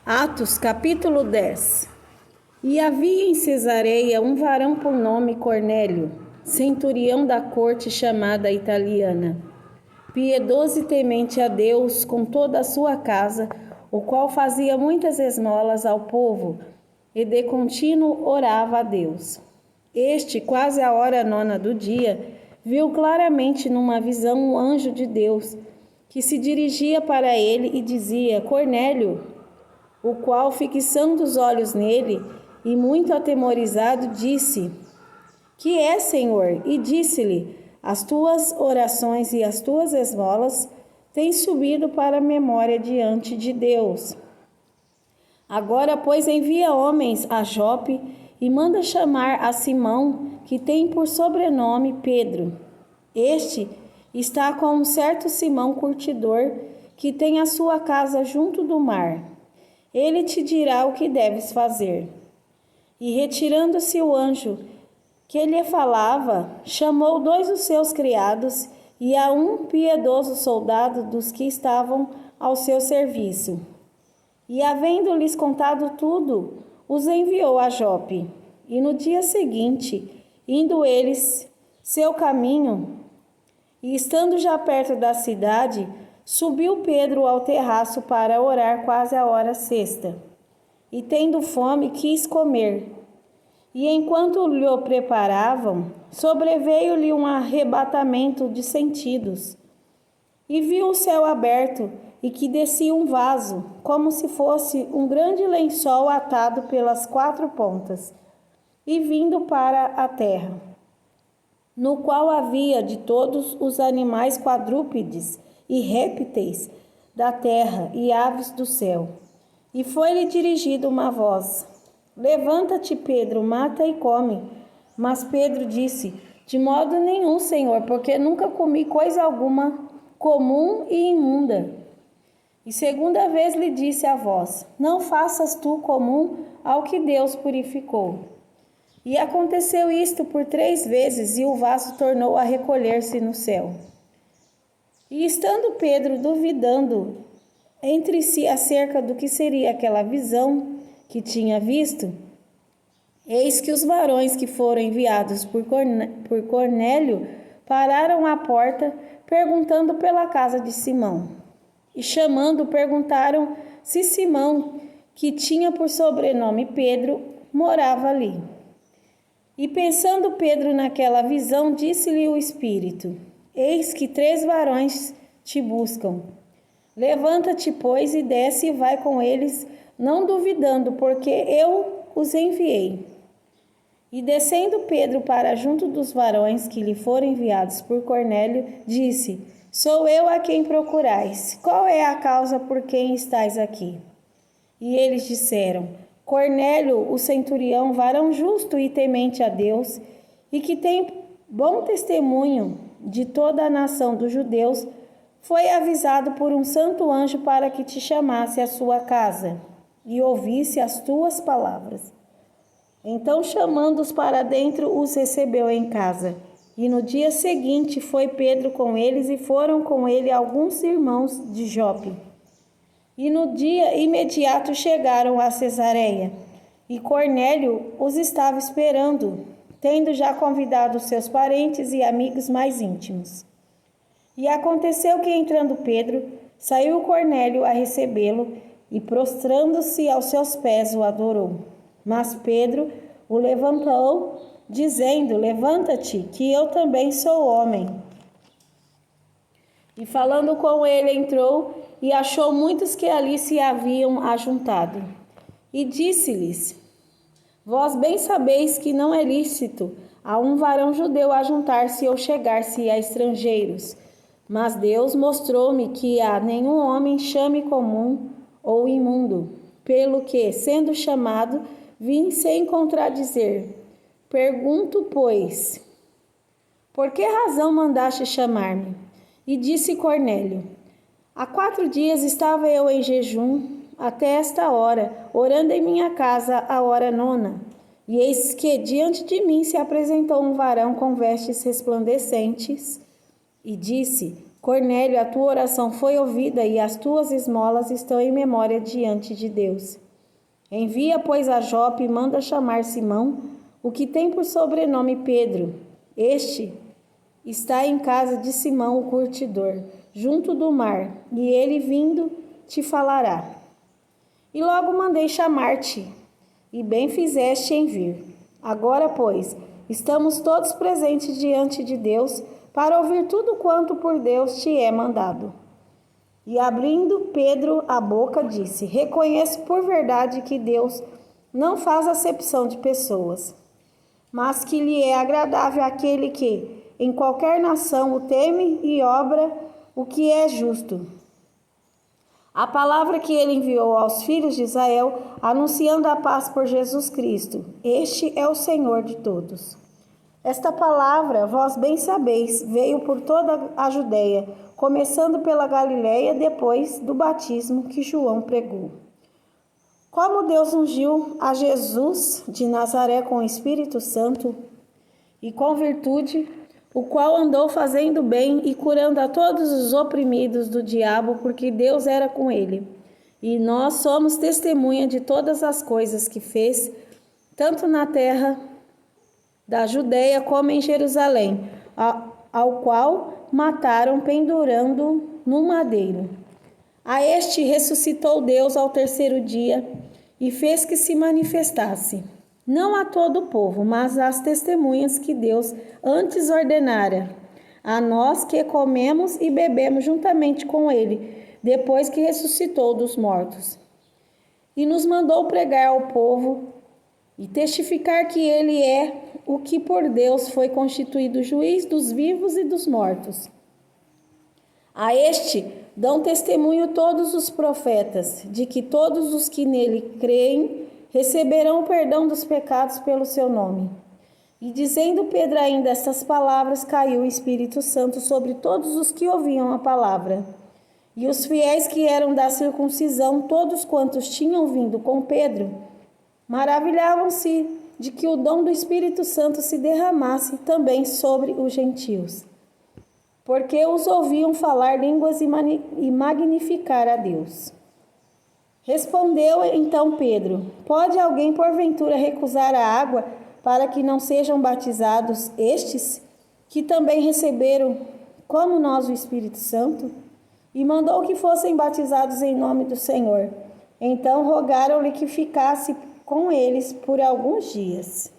Atos, capítulo 10. E havia em Cesareia um varão por nome Cornélio, centurião da corte chamada italiana, piedoso e temente a Deus com toda a sua casa, o qual fazia muitas esmolas ao povo e de contínuo orava a Deus. Este, quase à hora 9 do dia, viu claramente numa visão um anjo de Deus, que se dirigia para ele e dizia: Cornélio, o qual, fixando os olhos nele e muito atemorizado, disse: Que é, Senhor? E disse-lhe: As tuas orações e as tuas esmolas têm subido para a memória diante de Deus. Agora, pois, envia homens a Jope e manda chamar a Simão, que tem por sobrenome Pedro. Este está com um certo Simão curtidor, que tem a sua casa junto do mar. Ele te dirá o que deves fazer. E retirando-se o anjo que lhe falava, chamou 2 dos seus criados e a um piedoso soldado dos que estavam ao seu serviço. E havendo-lhes contado tudo, os enviou a Jope. E no dia seguinte, indo eles seu caminho, e estando já perto da cidade, subiu Pedro ao terraço para orar quase a hora sexta. E tendo fome, quis comer. E enquanto lhe o preparavam, sobreveio-lhe um arrebatamento de sentidos. E viu o céu aberto, e que descia um vaso, como se fosse um grande lençol atado pelas 4 pontas, e vindo para a terra, no qual havia de todos os animais quadrúpedes e répteis da terra e aves do céu. E foi-lhe dirigida uma voz: Levanta-te, Pedro, mata e come. Mas Pedro disse: De modo nenhum, Senhor, porque nunca comi coisa alguma comum e imunda. E segunda vez lhe disse a voz: Não faças tu comum ao que Deus purificou. E aconteceu isto por 3 vezes, e o vaso tornou a recolher-se no céu. E estando Pedro duvidando entre si acerca do que seria aquela visão que tinha visto, eis que os varões que foram enviados por Cornélio pararam à porta, perguntando pela casa de Simão. E chamando, perguntaram se Simão, que tinha por sobrenome Pedro, morava ali. E pensando Pedro naquela visão, disse-lhe o Espírito: Eis que 3 varões te buscam. Levanta-te, pois, e desce e vai com eles, não duvidando, porque eu os enviei. E descendo Pedro para junto dos varões que lhe foram enviados por Cornélio, disse: Sou eu a quem procurais. Qual é a causa por quem estáis aqui? E eles disseram: Cornélio, o centurião, varão justo e temente a Deus, e que tem bom testemunho de toda a nação dos judeus, foi avisado por um santo anjo para que te chamasse à sua casa e ouvisse as tuas palavras. Então, chamando-os para dentro, os recebeu em casa. E no dia seguinte foi Pedro com eles, e foram com ele alguns irmãos de Jope. E no dia imediato chegaram a Cesareia, e Cornélio os estava esperando, tendo já convidado seus parentes e amigos mais íntimos. E aconteceu que, entrando Pedro, saiu Cornélio a recebê-lo, e prostrando-se aos seus pés o adorou. Mas Pedro o levantou, dizendo: Levanta-te, que eu também sou homem. E falando com ele, entrou e achou muitos que ali se haviam ajuntado. E disse-lhes: Vós bem sabeis que não é lícito a um varão judeu ajuntar-se ou chegar-se a estrangeiros. Mas Deus mostrou-me que a nenhum homem chame comum ou imundo, pelo que, sendo chamado, vim sem contradizer. Pergunto, pois, por que razão mandaste chamar-me? E disse Cornélio: Há 4 dias estava eu em jejum até esta hora, orando em minha casa à hora 9. E eis que diante de mim se apresentou um varão com vestes resplandecentes e disse: Cornélio, a tua oração foi ouvida e as tuas esmolas estão em memória diante de Deus. Envia, pois, a Jope e manda chamar Simão, o que tem por sobrenome Pedro. Este está em casa de Simão, o curtidor, junto do mar, e ele vindo te falará. E logo mandei chamar-te, e bem fizeste em vir. Agora, pois, estamos todos presentes diante de Deus, para ouvir tudo quanto por Deus te é mandado. E abrindo Pedro a boca, disse: reconheço por verdade que Deus não faz acepção de pessoas, mas que lhe é agradável aquele que, em qualquer nação, o teme e obra o que é justo. A palavra que ele enviou aos filhos de Israel, anunciando a paz por Jesus Cristo. Este é o Senhor de todos. Esta palavra, vós bem sabeis, veio por toda a Judeia, começando pela Galileia, depois do batismo que João pregou. Como Deus ungiu a Jesus de Nazaré com o Espírito Santo e com virtude, o qual andou fazendo bem e curando a todos os oprimidos do diabo, porque Deus era com ele. E nós somos testemunha de todas as coisas que fez, tanto na terra da Judeia como em Jerusalém, ao qual mataram pendurando no madeiro. A este ressuscitou Deus ao terceiro dia e fez que se manifestasse, não a todo o povo, mas às testemunhas que Deus antes ordenara, a nós que comemos e bebemos juntamente com ele, depois que ressuscitou dos mortos. E nos mandou pregar ao povo e testificar que ele é o que por Deus foi constituído juiz dos vivos e dos mortos. A este dão testemunho todos os profetas, de que todos os que nele creem receberão o perdão dos pecados pelo seu nome. E dizendo Pedro ainda estas palavras, caiu o Espírito Santo sobre todos os que ouviam a palavra. E os fiéis que eram da circuncisão, todos quantos tinham vindo com Pedro, maravilhavam-se de que o dom do Espírito Santo se derramasse também sobre os gentios, porque os ouviam falar línguas e magnificar a Deus. Respondeu então Pedro: pode alguém porventura recusar a água para que não sejam batizados estes, que também receberam, como nós, o Espírito Santo? E mandou que fossem batizados em nome do Senhor. Então rogaram-lhe que ficasse com eles por alguns dias.